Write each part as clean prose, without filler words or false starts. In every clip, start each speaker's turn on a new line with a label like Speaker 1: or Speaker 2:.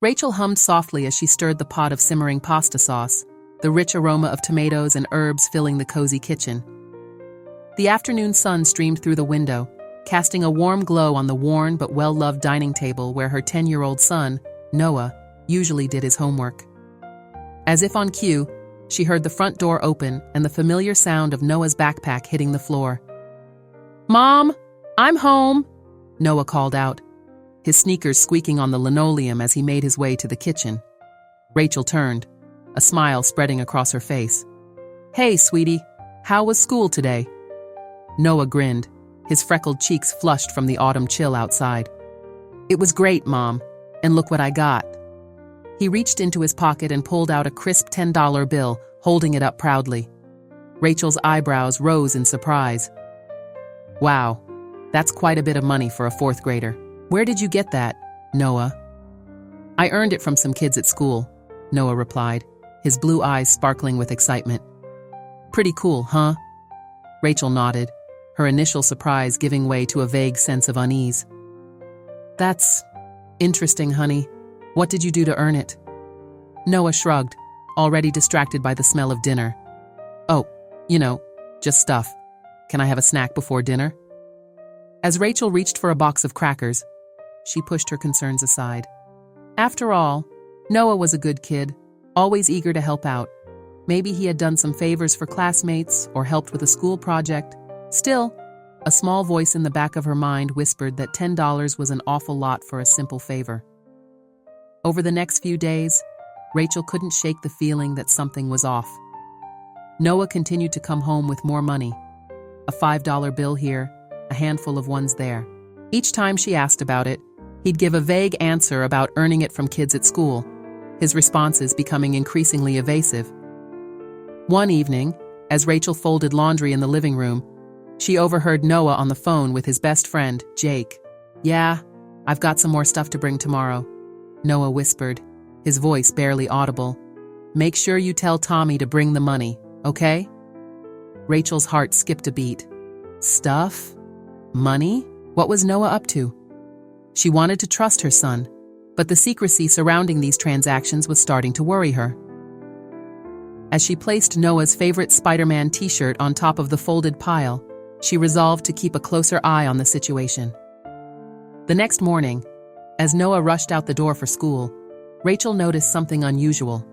Speaker 1: Rachel hummed softly as she stirred the pot of simmering pasta sauce, the rich aroma of tomatoes and herbs filling the cozy kitchen. The afternoon sun streamed through the window, casting a warm glow on the worn but well-loved dining table where her 10-year-old son, Noah, usually did his homework. As if on cue, she heard the front door open and the familiar sound of Noah's backpack hitting the floor. "Mom, I'm home," Noah called out, his sneakers squeaking on the linoleum as he made his way to the kitchen. Rachel turned, a smile spreading across her face. "Hey, sweetie, how was school today?" Noah grinned, his freckled cheeks flushed from the autumn chill outside. "It was great, Mom, and look what I got." He reached into his pocket and pulled out a crisp $10 bill, holding it up proudly. Rachel's eyebrows rose in surprise. "Wow, that's quite a bit of money for a fourth grader. Where did you get that, Noah?" "I earned it from some kids at school," Noah replied, his blue eyes sparkling with excitement. "Pretty cool, huh?" Rachel nodded, her initial surprise giving way to a vague sense of unease. "That's interesting, honey. What did you do to earn it?" Noah shrugged, already distracted by the smell of dinner. "Oh, just stuff. Can I have a snack before dinner?" As Rachel reached for a box of crackers, she pushed her concerns aside. After all, Noah was a good kid, always eager to help out. Maybe he had done some favors for classmates or helped with a school project. Still, a small voice in the back of her mind whispered that $10 was an awful lot for a simple favor. Over the next few days, Rachel couldn't shake the feeling that something was off. Noah continued to come home with more money. A $5 bill here, a handful of ones there. Each time she asked about it, he'd give a vague answer about earning it from kids at school, his responses becoming increasingly evasive. One evening, as Rachel folded laundry in the living room, she overheard Noah on the phone with his best friend, Jake. "Yeah, I've got some more stuff to bring tomorrow," Noah whispered, his voice barely audible. "Make sure you tell Tommy to bring the money, okay?" Rachel's heart skipped a beat. Stuff? Money? What was Noah up to? She wanted to trust her son, but the secrecy surrounding these transactions was starting to worry her. As she placed Noah's favorite Spider-Man t-shirt on top of the folded pile, she resolved to keep a closer eye on the situation. The next morning, as Noah rushed out the door for school, Rachel noticed something unusual.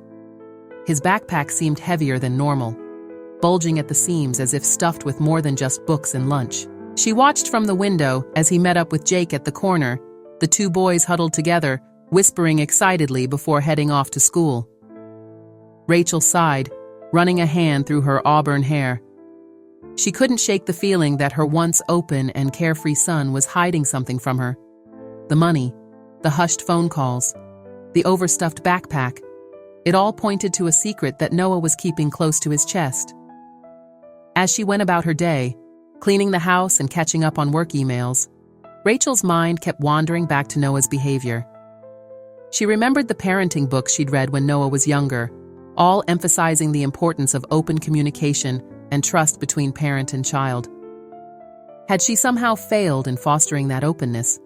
Speaker 1: His backpack seemed heavier than normal, bulging at the seams as if stuffed with more than just books and lunch. She watched from the window as he met up with Jake at the corner, the two boys huddled together, whispering excitedly before heading off to school. Rachel sighed, running a hand through her auburn hair. She couldn't shake the feeling that her once open and carefree son was hiding something from her. The money, the hushed phone calls, the overstuffed backpack, it all pointed to a secret that Noah was keeping close to his chest. As she went about her day, cleaning the house and catching up on work emails, Rachel's mind kept wandering back to Noah's behavior. She remembered the parenting books she'd read when Noah was younger, all emphasizing the importance of open communication and trust between parent and child. Had she somehow failed in fostering that openness?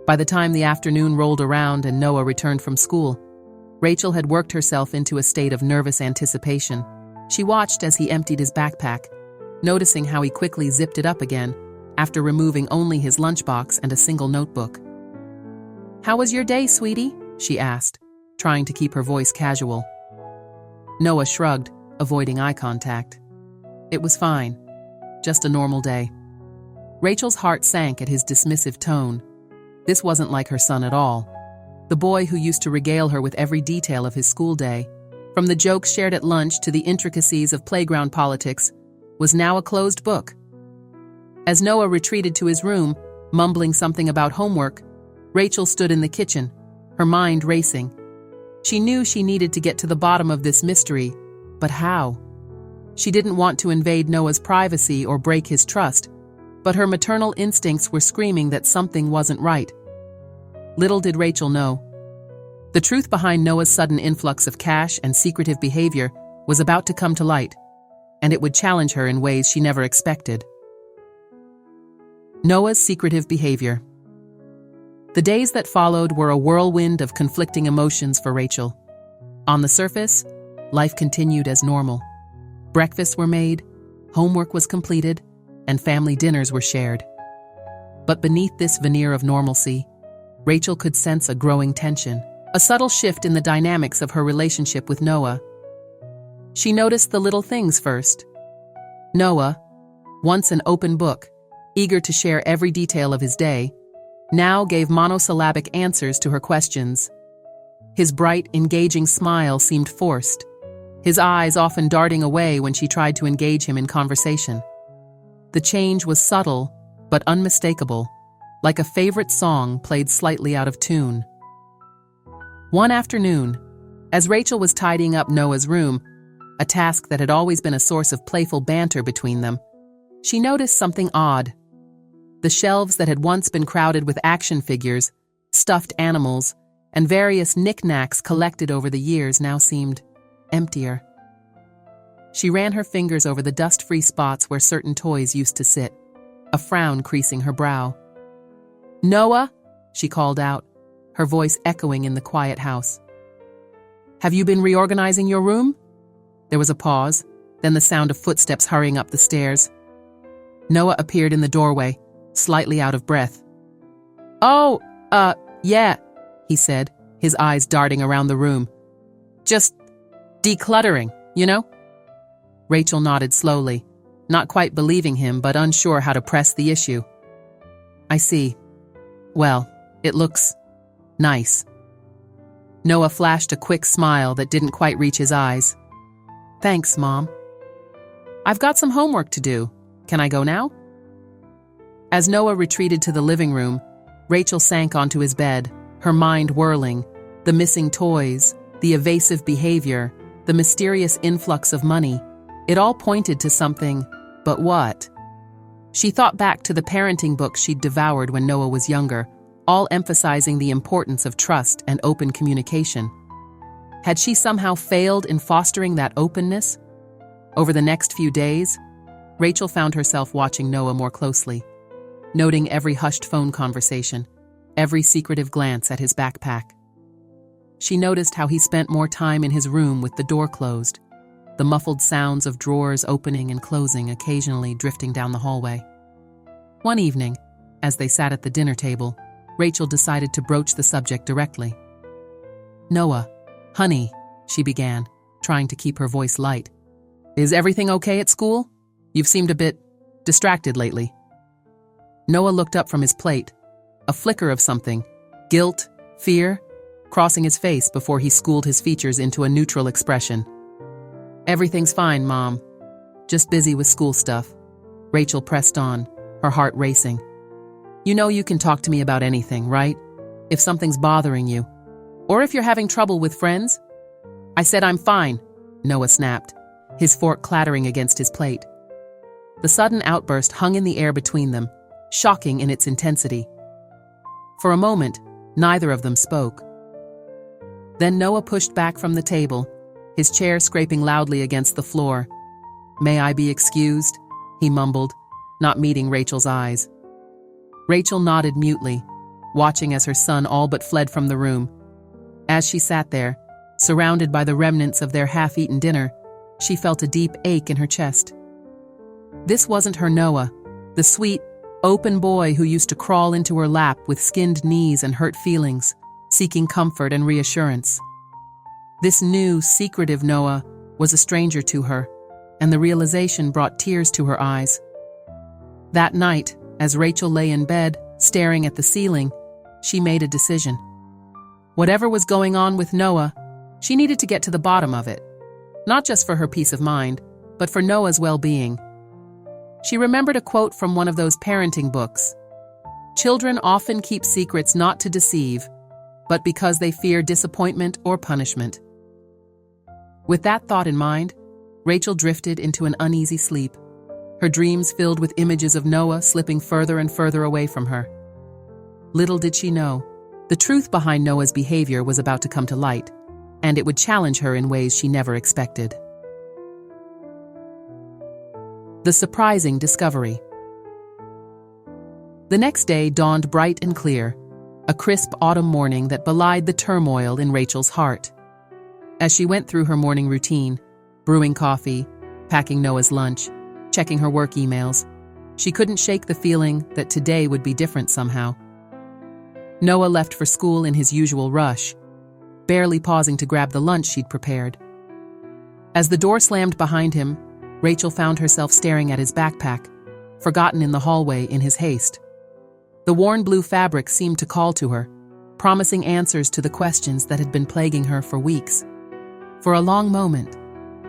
Speaker 1: By the time the afternoon rolled around and Noah returned from school, Rachel had worked herself into a state of nervous anticipation. She watched as he emptied his backpack, noticing how he quickly zipped it up again after removing only his lunchbox and a single notebook. "How was your day, sweetie?" she asked, trying to keep her voice casual. Noah shrugged, avoiding eye contact. It was fine. Just a normal day. Rachel's heart sank at his dismissive tone. This wasn't like her son at all. The boy who used to regale her with every detail of his school day, from the jokes shared at lunch to the intricacies of playground politics, was now a closed book. As Noah retreated to his room, mumbling something about homework, Rachel stood in the kitchen, her mind racing. She knew she needed to get to the bottom of this mystery, but how? She didn't want to invade Noah's privacy or break his trust, but her maternal instincts were screaming that something wasn't right. Little did Rachel know. The truth behind Noah's sudden influx of cash and secretive behavior was about to come to light, and it would challenge her in ways she never expected. Noah's secretive behavior. The days that followed were a whirlwind of conflicting emotions for Rachel. On the surface, life continued as normal. Breakfasts were made, homework was completed, and family dinners were shared. But beneath this veneer of normalcy, Rachel could sense a growing tension, a subtle shift in the dynamics of her relationship with Noah. She noticed the little things first. Noah, once an open book, eager to share every detail of his day, now gave monosyllabic answers to her questions. His bright, engaging smile seemed forced, his eyes often darting away when she tried to engage him in conversation. The change was subtle, but unmistakable, like a favorite song played slightly out of tune. One afternoon, as Rachel was tidying up Noah's room, a task that had always been a source of playful banter between them, she noticed something odd. The shelves that had once been crowded with action figures, stuffed animals, and various knickknacks collected over the years now seemed emptier. She ran her fingers over the dust-free spots where certain toys used to sit, a frown creasing her brow. "Noah," she called out, her voice echoing in the quiet house. "Have you been reorganizing your room?" There was a pause, then the sound of footsteps hurrying up the stairs. Noah appeared in the doorway, slightly out of breath. "Oh, yeah," he said, his eyes darting around the room. "Just decluttering, you know?" Rachel nodded slowly, not quite believing him but unsure how to press the issue. "I see. Well, it looks nice." Noah flashed a quick smile that didn't quite reach his eyes. "Thanks, Mom. I've got some homework to do. Can I go now?" As Noah retreated to the living room, Rachel sank onto his bed, her mind whirling. The missing toys, the evasive behavior, the mysterious influx of money. It all pointed to something, but what? She thought back to the parenting books she'd devoured when Noah was younger, all emphasizing the importance of trust and open communication. Had she somehow failed in fostering that openness? Over the next few days, Rachel found herself watching Noah more closely, noting every hushed phone conversation, every secretive glance at his backpack. She noticed how he spent more time in his room with the door closed, the muffled sounds of drawers opening and closing occasionally drifting down the hallway. One evening, as they sat at the dinner table, Rachel decided to broach the subject directly. "Noah, honey," she began, trying to keep her voice light. "Is everything okay at school? You've seemed a bit distracted lately." Noah looked up from his plate, a flicker of something, guilt, fear, crossing his face before he schooled his features into a neutral expression. "Everything's fine, Mom. Just busy with school stuff." Rachel pressed on, her heart racing. "You know you can talk to me about anything, right? If something's bothering you. Or if you're having trouble with friends." "I said I'm fine," Noah snapped, his fork clattering against his plate. The sudden outburst hung in the air between them, shocking in its intensity. For a moment, neither of them spoke. Then Noah pushed back from the table, his chair scraping loudly against the floor. "May I be excused?" he mumbled, not meeting Rachel's eyes. Rachel nodded mutely, watching as her son all but fled from the room. As she sat there, surrounded by the remnants of their half-eaten dinner, she felt a deep ache in her chest. This wasn't her Noah, the sweet, open boy who used to crawl into her lap with skinned knees and hurt feelings, seeking comfort and reassurance. This new, secretive Noah was a stranger to her, and the realization brought tears to her eyes. That night, as Rachel lay in bed, staring at the ceiling, she made a decision. Whatever was going on with Noah, she needed to get to the bottom of it, not just for her peace of mind, but for Noah's well-being. She remembered a quote from one of those parenting books. "Children often keep secrets not to deceive, but because they fear disappointment or punishment." With that thought in mind, Rachel drifted into an uneasy sleep, her dreams filled with images of Noah slipping further and further away from her. Little did she know, the truth behind Noah's behavior was about to come to light, and it would challenge her in ways she never expected. The surprising discovery. The next day dawned bright and clear. a crisp autumn morning that belied the turmoil in Rachel's heart. As she went through her morning routine, brewing coffee, packing Noah's lunch, checking her work emails, she couldn't shake the feeling that today would be different somehow. Noah left for school in his usual rush, barely pausing to grab the lunch she'd prepared. As the door slammed behind him, Rachel found herself staring at his backpack, forgotten in the hallway in his haste. The worn blue fabric seemed to call to her, promising answers to the questions that had been plaguing her for weeks. For a long moment,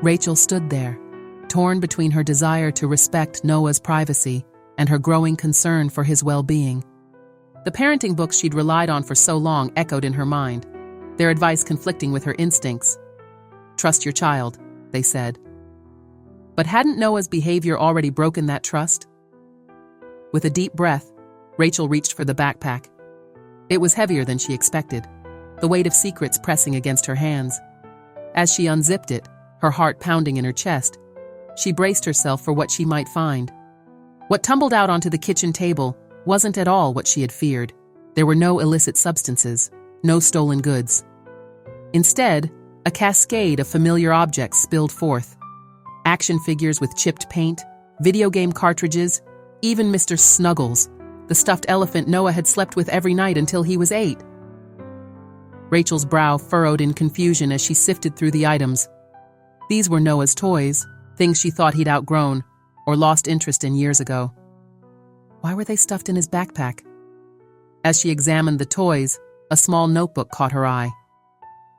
Speaker 1: Rachel stood there, torn between her desire to respect Noah's privacy and her growing concern for his well-being. The parenting books she'd relied on for so long echoed in her mind, their advice conflicting with her instincts. "Trust your child," they said. But hadn't Noah's behavior already broken that trust? With a deep breath, Rachel reached for the backpack. It was heavier than she expected, the weight of secrets pressing against her hands. As she unzipped it, her heart pounding in her chest, she braced herself for what she might find. What tumbled out onto the kitchen table wasn't at all what she had feared. There were no illicit substances, no stolen goods. Instead, a cascade of familiar objects spilled forth. Action figures with chipped paint, video game cartridges, even Mr. Snuggles, the stuffed elephant Noah had slept with every night until he was 8. Rachel's brow furrowed in confusion as she sifted through the items. These were Noah's toys, things she thought he'd outgrown or lost interest in years ago. Why were they stuffed in his backpack? As she examined the toys, a small notebook caught her eye.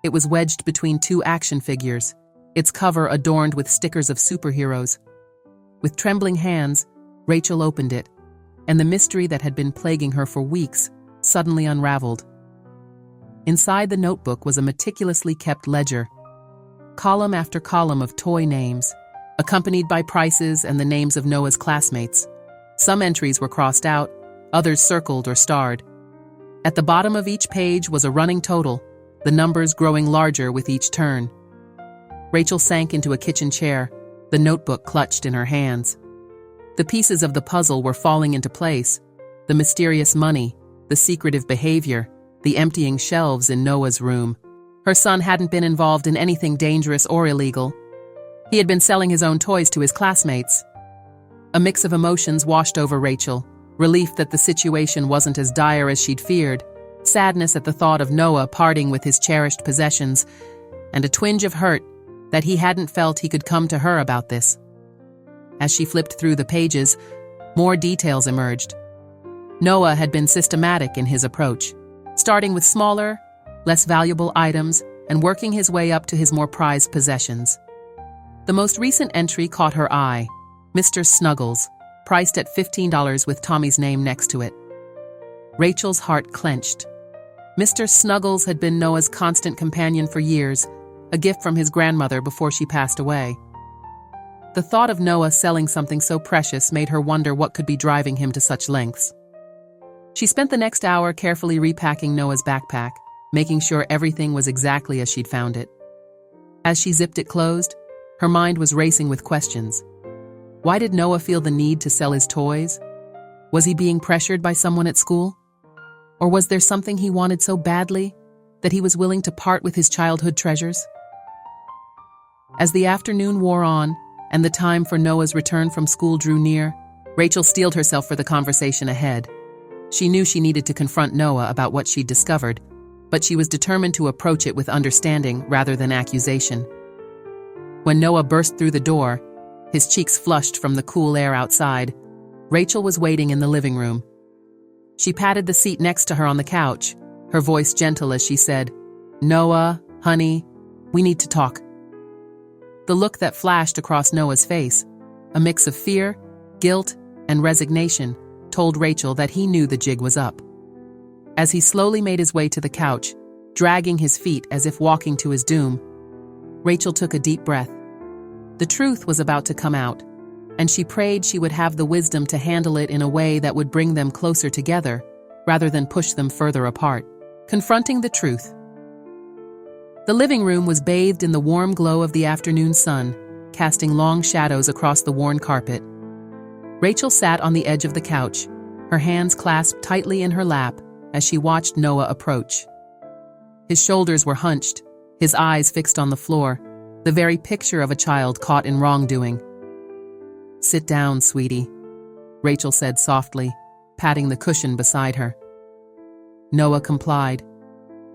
Speaker 1: It was wedged between 2 action figures, its cover adorned with stickers of superheroes. With trembling hands, Rachel opened it, and the mystery that had been plaguing her for weeks suddenly unraveled. Inside the notebook was a meticulously kept ledger, column after column of toy names, accompanied by prices and the names of Noah's classmates. Some entries were crossed out, others circled or starred. At the bottom of each page was a running total, the numbers growing larger with each turn. Rachel sank into a kitchen chair, the notebook clutched in her hands. The pieces of the puzzle were falling into place, the mysterious money, the secretive behavior, the emptying shelves in Noah's room. Her son hadn't been involved in anything dangerous or illegal. He had been selling his own toys to his classmates. A mix of emotions washed over Rachel, relief that the situation wasn't as dire as she'd feared, sadness at the thought of Noah parting with his cherished possessions, and a twinge of hurt that he hadn't felt he could come to her about this. As she flipped through the pages, more details emerged. Noah had been systematic in his approach, starting with smaller, less valuable items and working his way up to his more prized possessions. The most recent entry caught her eye, Mr. Snuggles, priced at $15 with Tommy's name next to it. Rachel's heart clenched. Mr. Snuggles had been Noah's constant companion for years, a gift from his grandmother before she passed away. The thought of Noah selling something so precious made her wonder what could be driving him to such lengths. She spent the next hour carefully repacking Noah's backpack, making sure everything was exactly as she'd found it. As she zipped it closed, her mind was racing with questions. Why did Noah feel the need to sell his toys? Was he being pressured by someone at school? Or was there something he wanted so badly that he was willing to part with his childhood treasures? As the afternoon wore on and the time for Noah's return from school drew near, Rachel steeled herself for the conversation ahead. She knew she needed to confront Noah about what she'd discovered, but she was determined to approach it with understanding rather than accusation. When Noah burst through the door, his cheeks flushed from the cool air outside, Rachel was waiting in the living room. She patted the seat next to her on the couch, her voice gentle as she said, "Noah, honey, we need to talk." The look that flashed across Noah's face, a mix of fear, guilt, and resignation, told Rachel that he knew the jig was up. As he slowly made his way to the couch, dragging his feet as if walking to his doom, Rachel took a deep breath. The truth was about to come out, and she prayed she would have the wisdom to handle it in a way that would bring them closer together, rather than push them further apart. Confronting the truth. The living room was bathed in the warm glow of the afternoon sun, casting long shadows across the worn carpet. Rachel sat on the edge of the couch, her hands clasped tightly in her lap, as she watched Noah approach. His shoulders were hunched, his eyes fixed on the floor, the very picture of a child caught in wrongdoing. "Sit down, sweetie," Rachel said softly, patting the cushion beside her. Noah complied,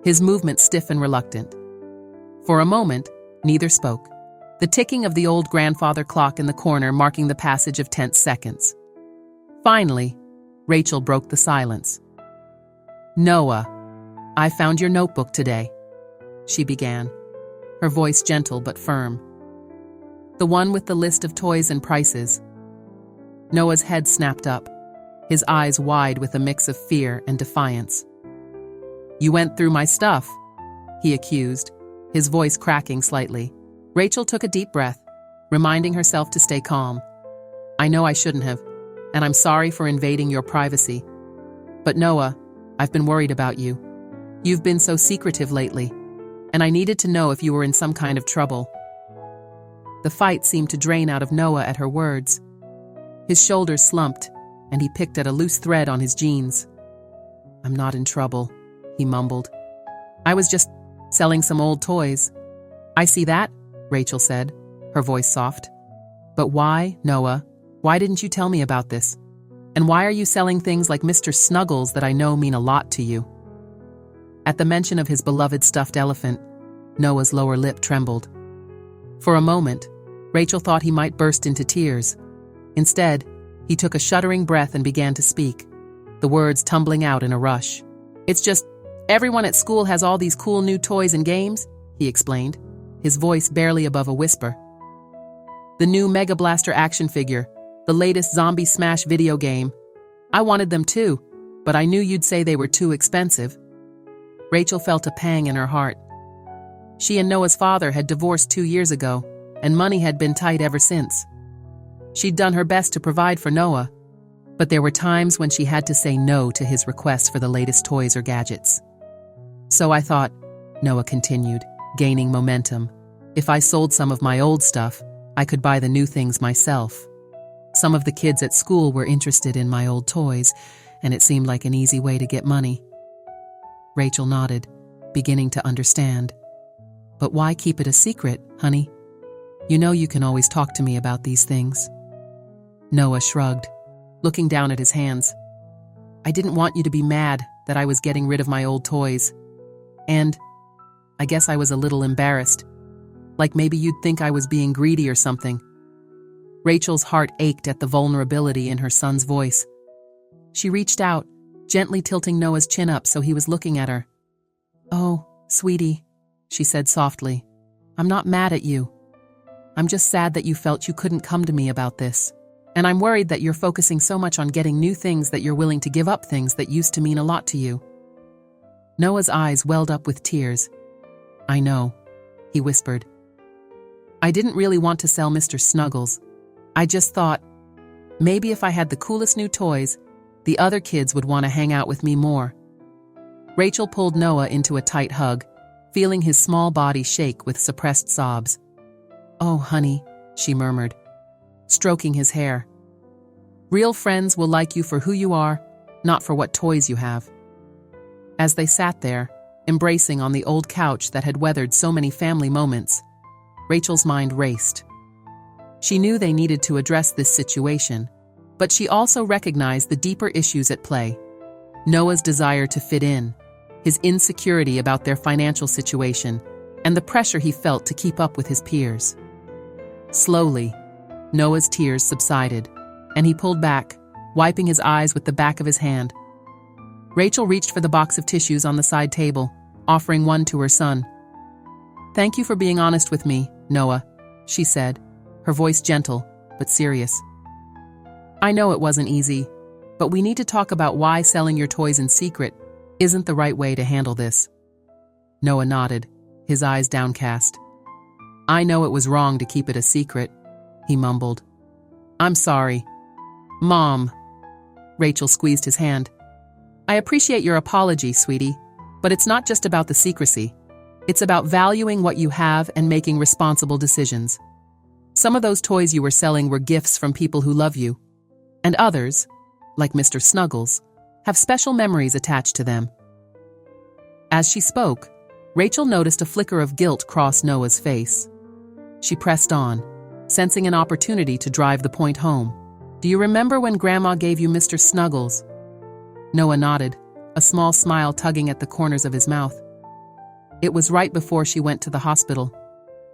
Speaker 1: his movement stiff and reluctant. For a moment, neither spoke, the ticking of the old grandfather clock in the corner marking the passage of tense seconds. Finally, Rachel broke the silence. "Noah, I found your notebook today," she began, her voice gentle but firm. "The one with the list of toys and prices." Noah's head snapped up, his eyes wide with a mix of fear and defiance. "You went through my stuff," he accused, his voice cracking slightly. Rachel took a deep breath, reminding herself to stay calm. "I know I shouldn't have, and I'm sorry for invading your privacy. But Noah, I've been worried about you. You've been so secretive lately, and I needed to know if you were in some kind of trouble." The fight seemed to drain out of Noah at her words. His shoulders slumped, and he picked at a loose thread on his jeans. "I'm not in trouble," he mumbled. "I was just selling some old toys." "I see that," Rachel said, her voice soft. "But why, Noah? Why didn't you tell me about this? And why are you selling things like Mr. Snuggles that I know mean a lot to you?" At the mention of his beloved stuffed elephant, Noah's lower lip trembled. For a moment, Rachel thought he might burst into tears. Instead, he took a shuddering breath and began to speak, the words tumbling out in a rush. "It's just, everyone at school has all these cool new toys and games," he explained, his voice barely above a whisper. "The new Mega Blaster action figure, the latest Zombie Smash video game. I wanted them too, but I knew you'd say they were too expensive." Rachel felt a pang in her heart. She and Noah's father had divorced 2 years ago, and money had been tight ever since. She'd done her best to provide for Noah, but there were times when she had to say no to his requests for the latest toys or gadgets. "So I thought," Noah continued, gaining momentum, "if I sold some of my old stuff, I could buy the new things myself. Some of the kids at school were interested in my old toys, and it seemed like an easy way to get money." Rachel nodded, beginning to understand. "But why keep it a secret, honey? You know you can always talk to me about these things." Noah shrugged, looking down at his hands. "I didn't want you to be mad that I was getting rid of my old toys. And I guess I was a little embarrassed. Like maybe you'd think I was being greedy or something." Rachel's heart ached at the vulnerability in her son's voice. She reached out, gently tilting Noah's chin up so he was looking at her. "Oh, sweetie," she said softly, "I'm not mad at you. I'm just sad that you felt you couldn't come to me about this. And I'm worried that you're focusing so much on getting new things that you're willing to give up things that used to mean a lot to you." Noah's eyes welled up with tears. "I know," he whispered. "I didn't really want to sell Mr. Snuggles. I just thought, maybe if I had the coolest new toys, the other kids would want to hang out with me more." Rachel pulled Noah into a tight hug, feeling his small body shake with suppressed sobs. "Oh, honey," she murmured, stroking his hair. "Real friends will like you for who you are, not for what toys you have." As they sat there, embracing on the old couch that had weathered so many family moments, Rachel's mind raced. She knew they needed to address this situation, but she also recognized the deeper issues at play. Noah's desire to fit in, his insecurity about their financial situation, and the pressure he felt to keep up with his peers. Slowly, Noah's tears subsided, and he pulled back, wiping his eyes with the back of his hand. Rachel reached for the box of tissues on the side table, offering one to her son. "Thank you for being honest with me, Noah," she said, her voice gentle but serious. "I know it wasn't easy, but we need to talk about why selling your toys in secret isn't the right way to handle this." Noah nodded, his eyes downcast. "I know it was wrong to keep it a secret," he mumbled. "I'm sorry." "Mom." Rachel squeezed his hand. "I appreciate your apology, sweetie, but it's not just about the secrecy. It's about valuing what you have and making responsible decisions. Some of those toys you were selling were gifts from people who love you, and others, like Mr. Snuggles, have special memories attached to them. As she spoke, Rachel noticed a flicker of guilt cross Noah's face. She pressed on, sensing an opportunity to drive the point home. "Do you remember when Grandma gave you Mr. Snuggles?" Noah nodded, a small smile tugging at the corners of his mouth. "It was right before she went to the hospital.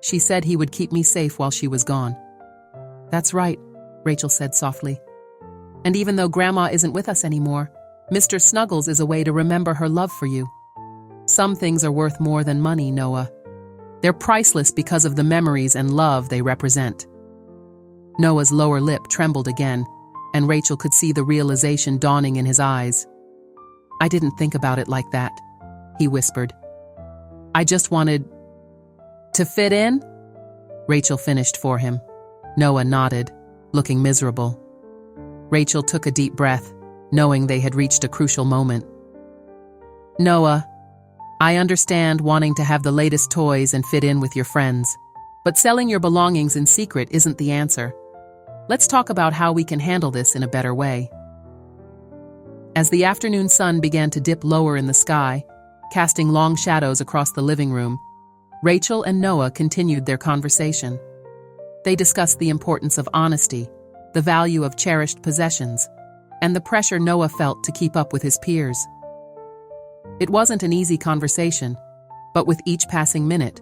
Speaker 1: She said he would keep me safe while she was gone." "That's right," Rachel said softly. "And even though Grandma isn't with us anymore, Mr. Snuggles is a way to remember her love for you. Some things are worth more than money, Noah. They're priceless because of the memories and love they represent." Noah's lower lip trembled again, and Rachel could see the realization dawning in his eyes. "I didn't think about it like that," he whispered. "I just wanted to fit in?" Rachel finished for him. Noah nodded, looking miserable. Rachel took a deep breath, knowing they had reached a crucial moment. "Noah, I understand wanting to have the latest toys and fit in with your friends, but selling your belongings in secret isn't the answer. Let's talk about how we can handle this in a better way." As the afternoon sun began to dip lower in the sky, casting long shadows across the living room, Rachel and Noah continued their conversation. They discussed the importance of honesty, the value of cherished possessions, and the pressure Noah felt to keep up with his peers. It wasn't an easy conversation, but with each passing minute,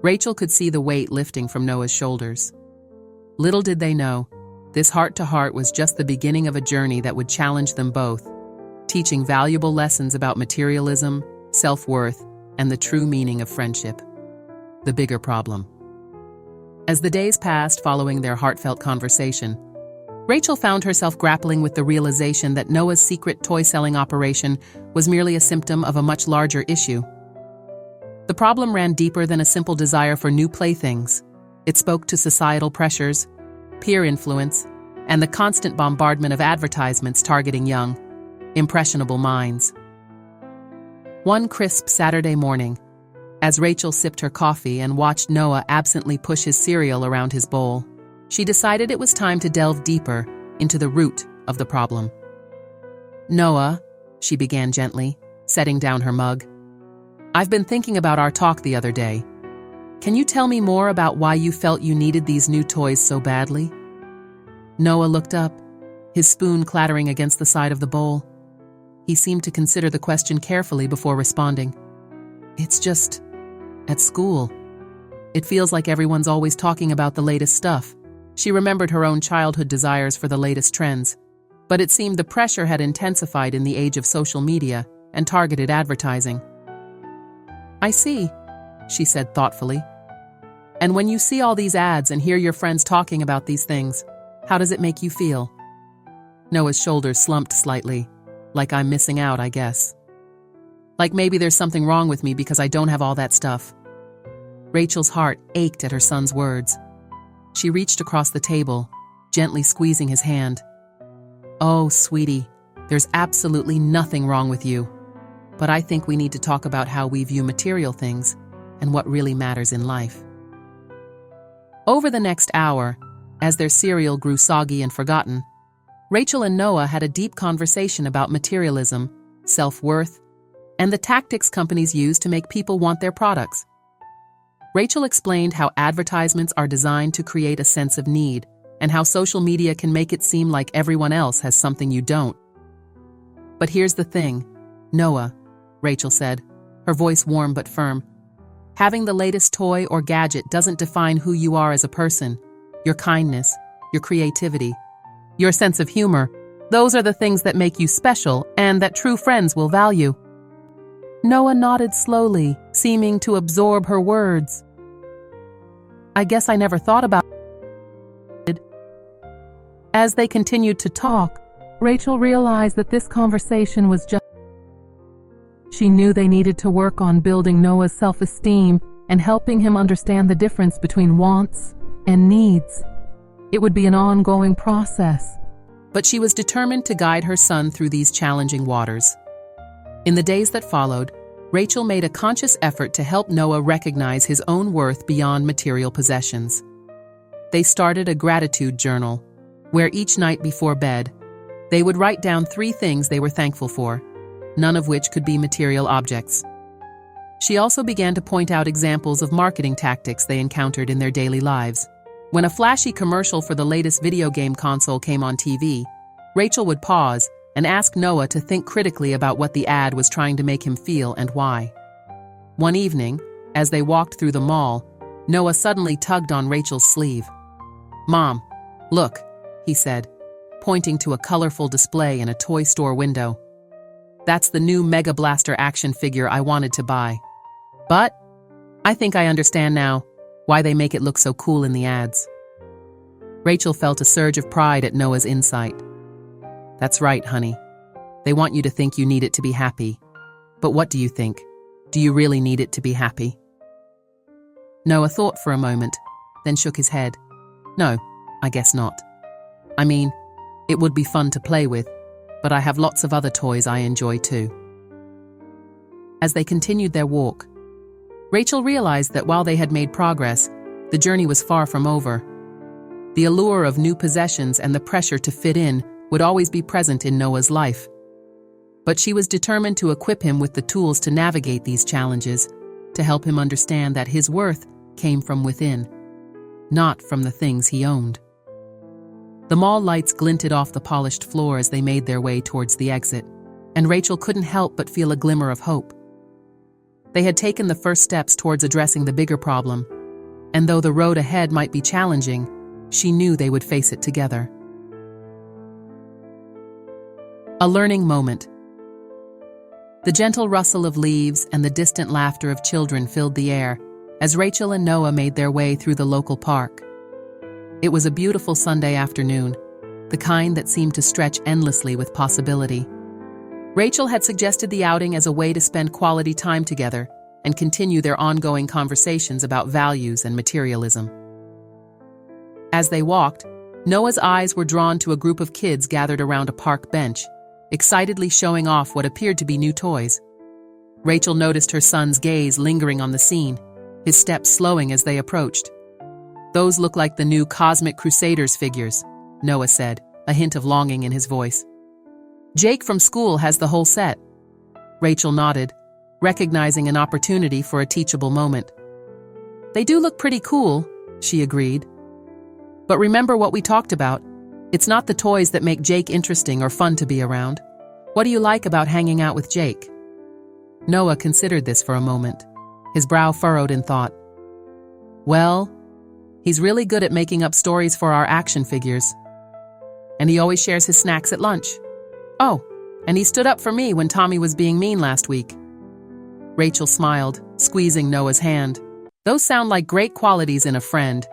Speaker 1: Rachel could see the weight lifting from Noah's shoulders. Little did they know, this heart-to-heart was just the beginning of a journey that would challenge them both, teaching valuable lessons about materialism, self-worth, and the true meaning of friendship. The bigger problem. As the days passed following their heartfelt conversation, Rachel found herself grappling with the realization that Noah's secret toy-selling operation was merely a symptom of a much larger issue. The problem ran deeper than a simple desire for new playthings. It spoke to societal pressures, peer influence, and the constant bombardment of advertisements targeting young, impressionable minds. One crisp Saturday morning, as Rachel sipped her coffee and watched Noah absently push his cereal around his bowl, she decided it was time to delve deeper into the root of the problem. "Noah," she began gently, setting down her mug, "I've been thinking about our talk the other day. Can you tell me more about why you felt you needed these new toys so badly?" Noah looked up, his spoon clattering against the side of the bowl. He seemed to consider the question carefully before responding. "It's just, at school. It feels like everyone's always talking about the latest stuff." She remembered her own childhood desires for the latest trends, but it seemed the pressure had intensified in the age of social media and targeted advertising. "I see," she said thoughtfully. "And when you see all these ads and hear your friends talking about these things, how does it make you feel?" Noah's shoulders slumped slightly, like I'm missing out, I guess. Like maybe there's something wrong with me because I don't have all that stuff. Rachel's heart ached at her son's words. She reached across the table, gently squeezing his hand. "Oh, sweetie, there's absolutely nothing wrong with you. But I think we need to talk about how we view material things and what really matters in life." Over the next hour, as their cereal grew soggy and forgotten, Rachel and Noah had a deep conversation about materialism, self-worth, and the tactics companies use to make people want their products. Rachel explained how advertisements are designed to create a sense of need, and how social media can make it seem like everyone else has something you don't. "But here's the thing, Noah," Rachel said, her voice warm but firm. "Having the latest toy or gadget doesn't define who you are as a person. Your kindness, your creativity, your sense of humor, those are the things that make you special and that true friends will value." Noah nodded slowly, seeming to absorb her words. "I guess I never thought about it." As they continued to talk, Rachel realized that this conversation was just... She knew they needed to work on building Noah's self-esteem and helping him understand the difference between wants and needs. It would be an ongoing process, but she was determined to guide her son through these challenging waters. In the days that followed, Rachel made a conscious effort to help Noah recognize his own worth beyond material possessions. They started a gratitude journal, where each night before bed, They would write down 3 things they were thankful for, none of which could be material objects. She also began to point out examples of marketing tactics they encountered in their daily lives. When a flashy commercial for the latest video game console came on TV, Rachel would pause and ask Noah to think critically about what the ad was trying to make him feel and why. One evening, as they walked through the mall, Noah suddenly tugged on Rachel's sleeve. "Mom, look," he said, pointing to a colorful display in a toy store window. "That's the new Mega Blaster action figure I wanted to buy. But I think I understand now why they make it look so cool in the ads." Rachel felt a surge of pride at Noah's insight. "That's right, honey. They want you to think you need it to be happy. But what do you think? Do you really need it to be happy?" Noah thought for a moment, then shook his head. "No, I guess not. I mean, it would be fun to play with, but I have lots of other toys I enjoy too." As they continued their walk, Rachel realized that while they had made progress, the journey was far from over. The allure of new possessions and the pressure to fit in would always be present in Noah's life. But she was determined to equip him with the tools to navigate these challenges, to help him understand that his worth came from within, not from the things he owned. The mall lights glinted off the polished floor as they made their way towards the exit, and Rachel couldn't help but feel a glimmer of hope. They had taken the first steps towards addressing the bigger problem, and though the road ahead might be challenging, she knew they would face it together. A learning moment. The gentle rustle of leaves and the distant laughter of children filled the air as Rachel and Noah made their way through the local park. It was a beautiful Sunday afternoon, the kind that seemed to stretch endlessly with possibility. Rachel had suggested the outing as a way to spend quality time together and continue their ongoing conversations about values and materialism. As they walked, Noah's eyes were drawn to a group of kids gathered around a park bench, excitedly showing off what appeared to be new toys. Rachel noticed her son's gaze lingering on the scene, his steps slowing as they approached. "Those look like the new Cosmic Crusaders figures," Noah said, a hint of longing in his voice. "Jake from school has the whole set." Rachel nodded, recognizing an opportunity for a teachable moment. "They do look pretty cool," she agreed. "But remember what we talked about. It's not the toys that make Jake interesting or fun to be around. What do you like about hanging out with Jake?" Noah considered this for a moment, his brow furrowed in thought. "Well, he's really good at making up stories for our action figures. And he always shares his snacks at lunch. Oh, and he stood up for me when Tommy was being mean last week." Rachel smiled, squeezing Noah's hand. "Those sound like great qualities in a friend,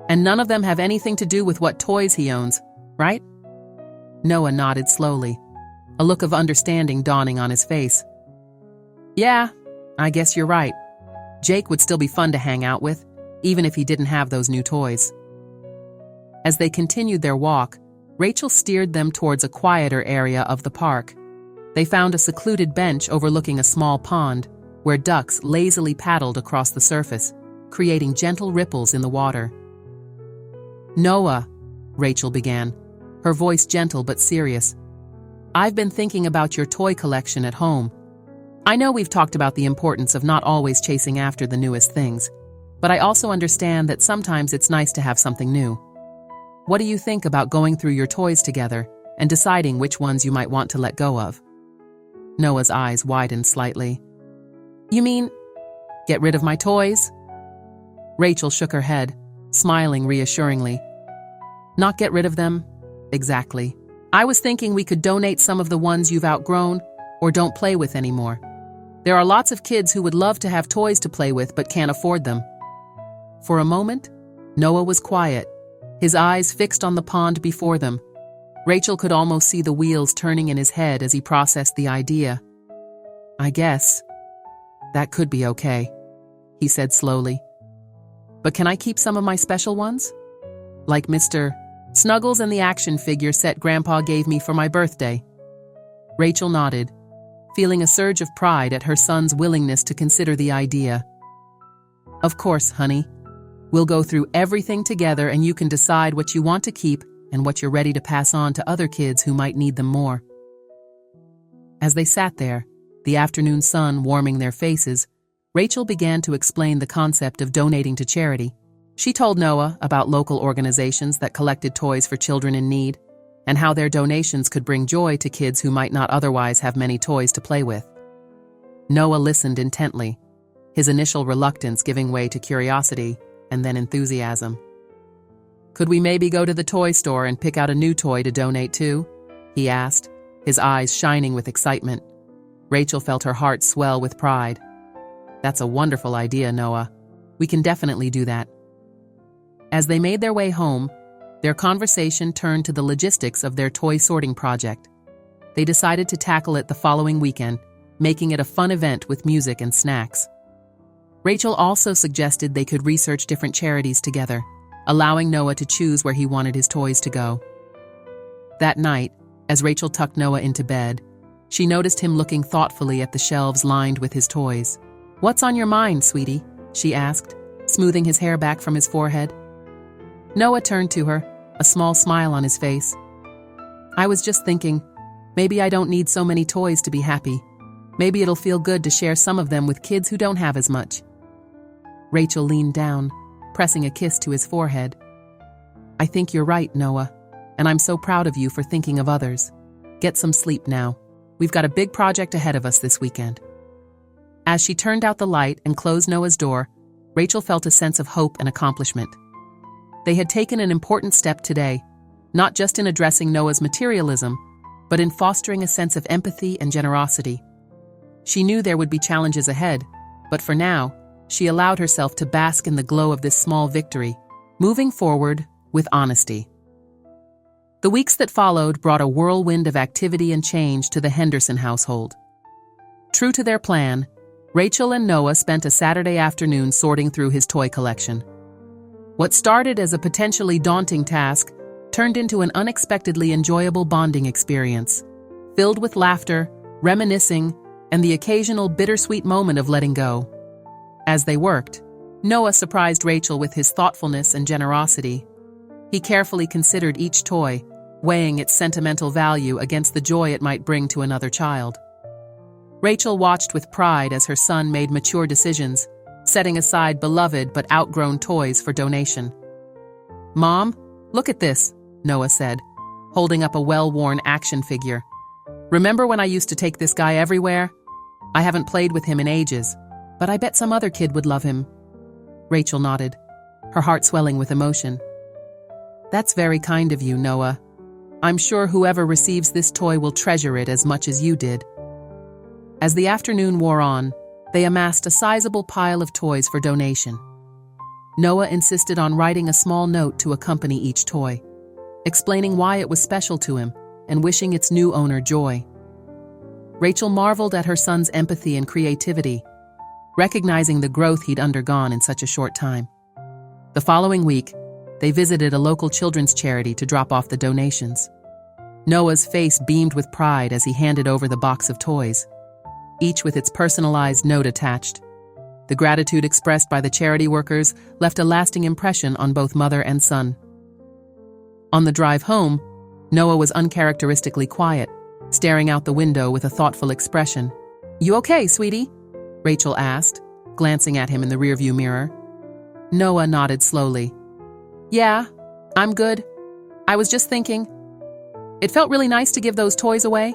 Speaker 1: and none of them have anything to do with what toys he owns, right?" Noah nodded slowly, a look of understanding dawning on his face. "Yeah, I guess you're right. Jake would still be fun to hang out with, even if he didn't have those new toys." As they continued their walk, Rachel steered them towards a quieter area of the park. They found a secluded bench overlooking a small pond, where ducks lazily paddled across the surface, creating gentle ripples in the water. "Noah," Rachel began, her voice gentle but serious, "I've been thinking about your toy collection at home. I know we've talked about the importance of not always chasing after the newest things, but I also understand that sometimes it's nice to have something new. What do you think about going through your toys together and deciding which ones you might want to let go of?" Noah's eyes widened slightly. "You mean, get rid of my toys?" Rachel shook her head, smiling reassuringly. "Not get rid of them, exactly. I was thinking we could donate some of the ones you've outgrown or don't play with anymore. There are lots of kids who would love to have toys to play with but can't afford them." For a moment, Noah was quiet, his eyes fixed on the pond before them. Rachel could almost see the wheels turning in his head as he processed the idea. "I guess that could be okay," he said slowly. "But can I keep some of my special ones? Like Mr. Snuggles and the action figure set Grandpa gave me for my birthday." Rachel nodded, feeling a surge of pride at her son's willingness to consider the idea. "Of course, honey. We'll go through everything together and you can decide what you want to keep and what you're ready to pass on to other kids who might need them more. As they sat there, the afternoon sun warming their faces, Rachel began to explain the concept of donating to charity. She told Noah about local organizations that collected toys for children in need, and how their donations could bring joy to kids who might not otherwise have many toys to play with. Noah listened intently, his initial reluctance giving way to curiosity and then enthusiasm. "Could we maybe go to the toy store and pick out a new toy to donate to?" he asked, his eyes shining with excitement. Rachel felt her heart swell with pride. "That's a wonderful idea, Noah. We can definitely do that." As they made their way home, their conversation turned to the logistics of their toy sorting project. They decided to tackle it the following weekend, making it a fun event with music and snacks. Rachel also suggested they could research different charities together, allowing Noah to choose where he wanted his toys to go. That night, as Rachel tucked Noah into bed, she noticed him looking thoughtfully at the shelves lined with his toys. "What's on your mind, sweetie?" she asked, smoothing his hair back from his forehead. Noah turned to her, a small smile on his face. "I was just thinking, maybe I don't need so many toys to be happy. Maybe it'll feel good to share some of them with kids who don't have as much." Rachel leaned down, pressing a kiss to his forehead. "I think you're right, Noah, and I'm so proud of you for thinking of others. Get some sleep now. We've got a big project ahead of us this weekend." As she turned out the light and closed Noah's door, Rachel felt a sense of hope and accomplishment. They had taken an important step today, not just in addressing Noah's materialism, but in fostering a sense of empathy and generosity. She knew there would be challenges ahead, but for now, she allowed herself to bask in the glow of this small victory, moving forward with honesty. The weeks that followed brought a whirlwind of activity and change to the Henderson household. True to their plan, Rachel and Noah spent a Saturday afternoon sorting through his toy collection. What started as a potentially daunting task turned into an unexpectedly enjoyable bonding experience, filled with laughter, reminiscing, and the occasional bittersweet moment of letting go. As they worked, Noah surprised Rachel with his thoughtfulness and generosity. He carefully considered each toy, weighing its sentimental value against the joy it might bring to another child. Rachel watched with pride as her son made mature decisions, setting aside beloved but outgrown toys for donation. "Mom, look at this," Noah said, holding up a well-worn action figure. "Remember when I used to take this guy everywhere? I haven't played with him in ages, but I bet some other kid would love him." Rachel nodded, her heart swelling with emotion. "That's very kind of you, Noah. I'm sure whoever receives this toy will treasure it as much as you did." As the afternoon wore on, they amassed a sizable pile of toys for donation. Noah insisted on writing a small note to accompany each toy, explaining why it was special to him and wishing its new owner joy. Rachel marveled at her son's empathy and creativity, recognizing the growth he'd undergone in such a short time. The following week, they visited a local children's charity to drop off the donations. Noah's face beamed with pride as he handed over the box of toys, each with its personalized note attached. The gratitude expressed by the charity workers left a lasting impression on both mother and son. On the drive home, Noah was uncharacteristically quiet, staring out the window with a thoughtful expression. "You okay, sweetie?" Rachel asked, glancing at him in the rearview mirror. Noah nodded slowly. "Yeah, I'm good. I was just thinking. It felt really nice to give those toys away.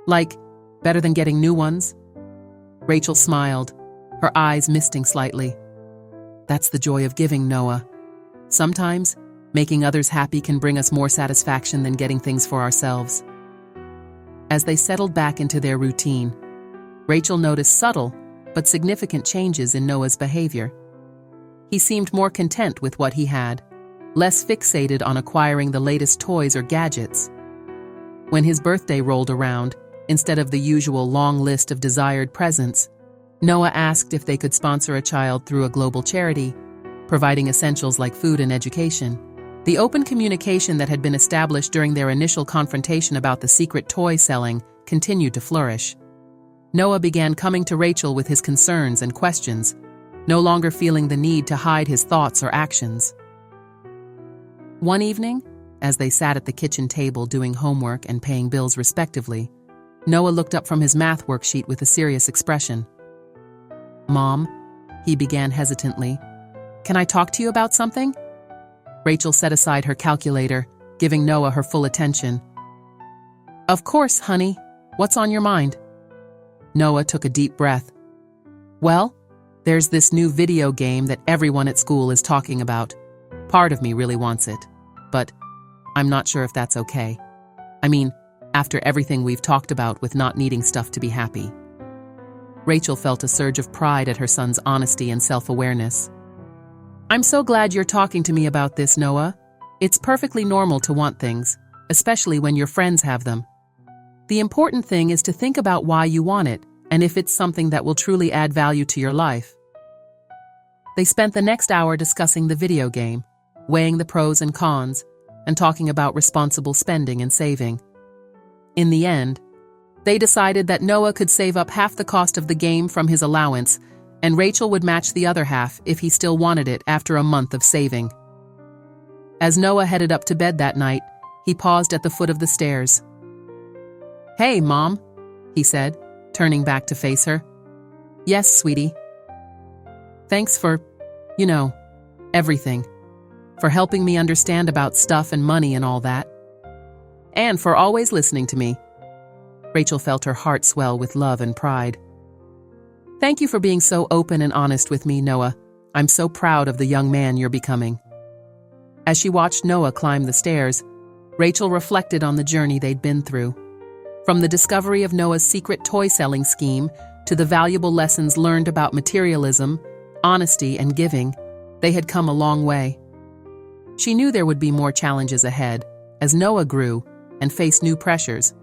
Speaker 1: Like, better than getting new ones." Rachel smiled, her eyes misting slightly. "That's the joy of giving, Noah. Sometimes, making others happy can bring us more satisfaction than getting things for ourselves." As they settled back into their routine, Rachel noticed subtle but significant changes in Noah's behavior. He seemed more content with what he had, less fixated on acquiring the latest toys or gadgets. When his birthday rolled around, instead of the usual long list of desired presents, Noah asked if they could sponsor a child through a global charity, providing essentials like food and education. The open communication that had been established during their initial confrontation about the secret toy selling continued to flourish. Noah began coming to Rachel with his concerns and questions, no longer feeling the need to hide his thoughts or actions. One evening, as they sat at the kitchen table doing homework and paying bills respectively, Noah looked up from his math worksheet with a serious expression. "Mom," he began hesitantly, "can I talk to you about something?" Rachel set aside her calculator, giving Noah her full attention. "Of course, honey. What's on your mind?" Noah took a deep breath. "Well, there's this new video game that everyone at school is talking about. Part of me really wants it, but I'm not sure if that's okay. I mean, after everything we've talked about with not needing stuff to be happy." Rachel felt a surge of pride at her son's honesty and self-awareness. "I'm so glad you're talking to me about this, Noah. It's perfectly normal to want things, especially when your friends have them. The important thing is to think about why you want it and if it's something that will truly add value to your life." They spent the next hour discussing the video game, weighing the pros and cons, and talking about responsible spending and saving. In the end, they decided that Noah could save up half the cost of the game from his allowance, and Rachel would match the other half if he still wanted it after a month of saving. As Noah headed up to bed that night, he paused at the foot of the stairs. "Hey, Mom," he said, turning back to face her. "Yes, sweetie. Thanks for, everything. For helping me understand about stuff and money and all that. And for always listening to me." Rachel felt her heart swell with love and pride. "Thank you for being so open and honest with me, Noah. I'm so proud of the young man you're becoming." As she watched Noah climb the stairs, Rachel reflected on the journey they'd been through. From the discovery of Noah's secret toy-selling scheme to the valuable lessons learned about materialism, honesty, and giving, they had come a long way. She knew there would be more challenges ahead as Noah grew and faced new pressures,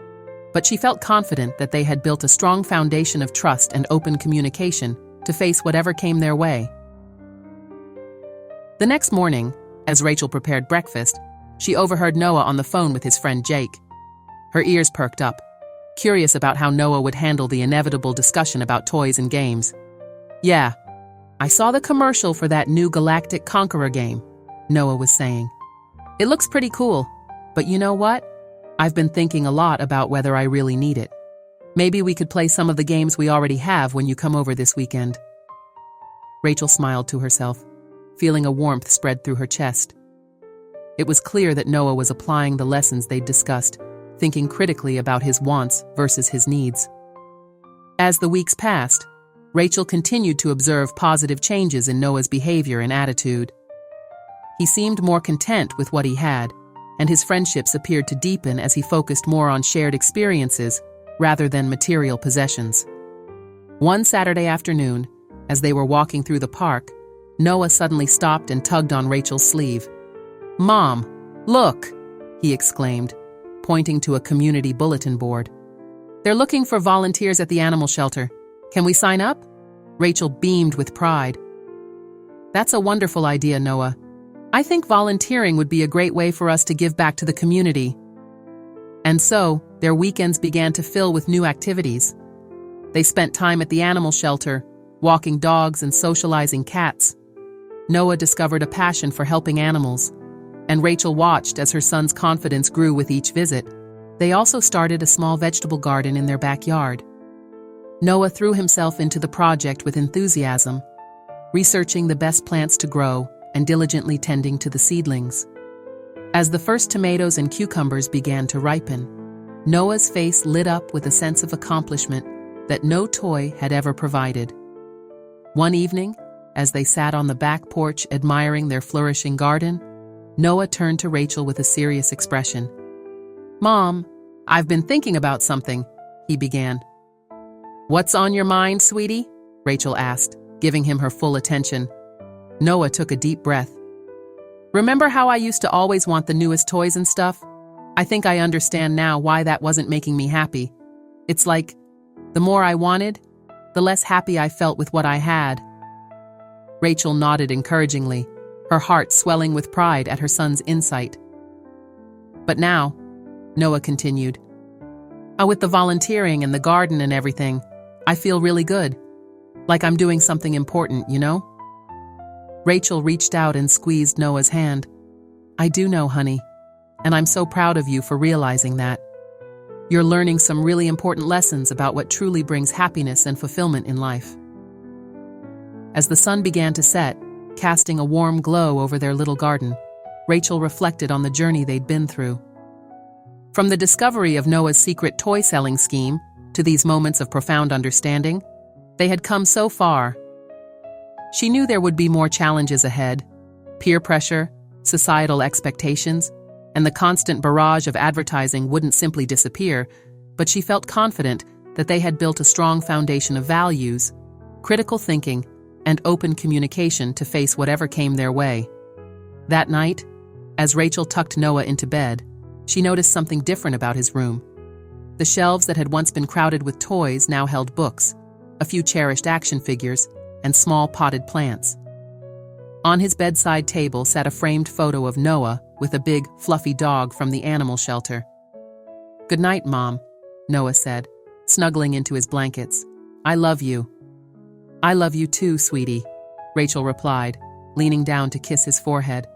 Speaker 1: but she felt confident that they had built a strong foundation of trust and open communication to face whatever came their way. The next morning, as Rachel prepared breakfast, she overheard Noah on the phone with his friend Jake. Her ears perked up, curious about how Noah would handle the inevitable discussion about toys and games. "Yeah, I saw the commercial for that new Galactic Conqueror game," Noah was saying. "It looks pretty cool, but you know what? I've been thinking a lot about whether I really need it. Maybe we could play some of the games we already have when you come over this weekend." Rachel smiled to herself, feeling a warmth spread through her chest. It was clear that Noah was applying the lessons they'd discussed, thinking critically about his wants versus his needs. As the weeks passed, Rachel continued to observe positive changes in Noah's behavior and attitude. He seemed more content with what he had, and his friendships appeared to deepen as he focused more on shared experiences rather than material possessions. One Saturday afternoon, as they were walking through the park, Noah suddenly stopped and tugged on Rachel's sleeve. "Mom, look!" he exclaimed, pointing to a community bulletin board. "They're looking for volunteers at the animal shelter. Can we sign up?" Rachel beamed with pride. "That's a wonderful idea, Noah. I think volunteering would be a great way for us to give back to the community." And so, their weekends began to fill with new activities. They spent time at the animal shelter, walking dogs and socializing cats. Noah discovered a passion for helping animals, and Rachel watched as her son's confidence grew with each visit. They also started a small vegetable garden in their backyard. Noah threw himself into the project with enthusiasm, researching the best plants to grow and diligently tending to the seedlings. As the first tomatoes and cucumbers began to ripen, Noah's face lit up with a sense of accomplishment that no toy had ever provided. One evening, as they sat on the back porch admiring their flourishing garden, Noah turned to Rachel with a serious expression. "Mom, I've been thinking about something," he began. "What's on your mind, sweetie?" Rachel asked, giving him her full attention. Noah took a deep breath. "Remember how I used to always want the newest toys and stuff? I think I understand now why that wasn't making me happy. It's like, the more I wanted, the less happy I felt with what I had." Rachel nodded encouragingly, her heart swelling with pride at her son's insight. "But now," Noah continued, "with the volunteering and the garden and everything, I feel really good. Like I'm doing something important, you know?" Rachel reached out and squeezed Noah's hand. "I do know, honey. and I'm so proud of you for realizing that. You're learning some really important lessons about what truly brings happiness and fulfillment in life. As the sun began to set, casting a warm glow over their little garden, Rachel reflected on the journey they'd been through. From the discovery of Noah's secret toy-selling scheme to these moments of profound understanding, they had come so far. She knew there would be more challenges ahead: peer pressure, societal expectations, and the constant barrage of advertising wouldn't simply disappear, but she felt confident that they had built a strong foundation of values, critical thinking, and open communication to face whatever came their way. That night, as Rachel tucked Noah into bed, she noticed something different about his room. The shelves that had once been crowded with toys now held books, a few cherished action figures, and small potted plants. On his bedside table sat a framed photo of Noah with a big, fluffy dog from the animal shelter. "Good night, Mom," Noah said, snuggling into his blankets. "I love you." "I love you too, sweetie," Rachel replied, leaning down to kiss his forehead.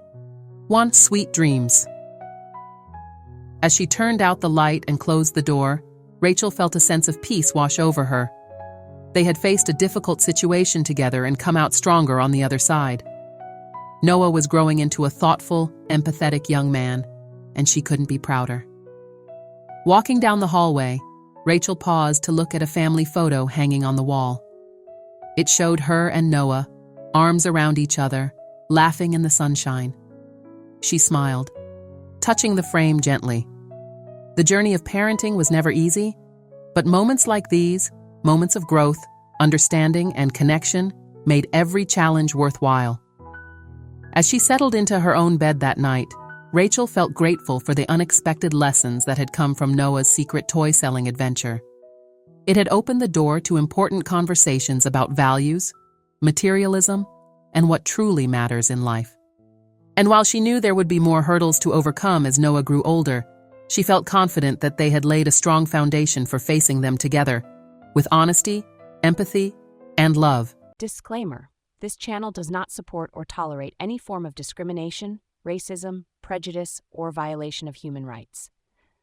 Speaker 1: "Want sweet dreams." As she turned out the light and closed the door, Rachel felt a sense of peace wash over her. They had faced a difficult situation together and come out stronger on the other side. Noah was growing into a thoughtful, empathetic young man, and she couldn't be prouder. Walking down the hallway, Rachel paused to look at a family photo hanging on the wall. It showed her and Noah, arms around each other, laughing in the sunshine. She smiled, touching the frame gently. The journey of parenting was never easy, but moments like these, moments of growth, understanding, and connection, made every challenge worthwhile. As she settled into her own bed that night, Rachel felt grateful for the unexpected lessons that had come from Noah's secret toy-selling adventure. It had opened the door to important conversations about values, materialism, and what truly matters in life. And while she knew there would be more hurdles to overcome as Noah grew older, she felt confident that they had laid a strong foundation for facing them together, with honesty, empathy, and love.
Speaker 2: Disclaimer: this channel does not support or tolerate any form of discrimination, racism, prejudice, or violation of human rights.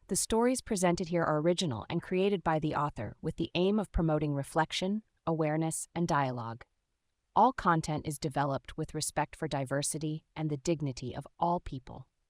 Speaker 2: The stories presented here are original and created by the author with the aim of promoting reflection, awareness, and dialogue. All content is developed with respect for diversity and the dignity of all people.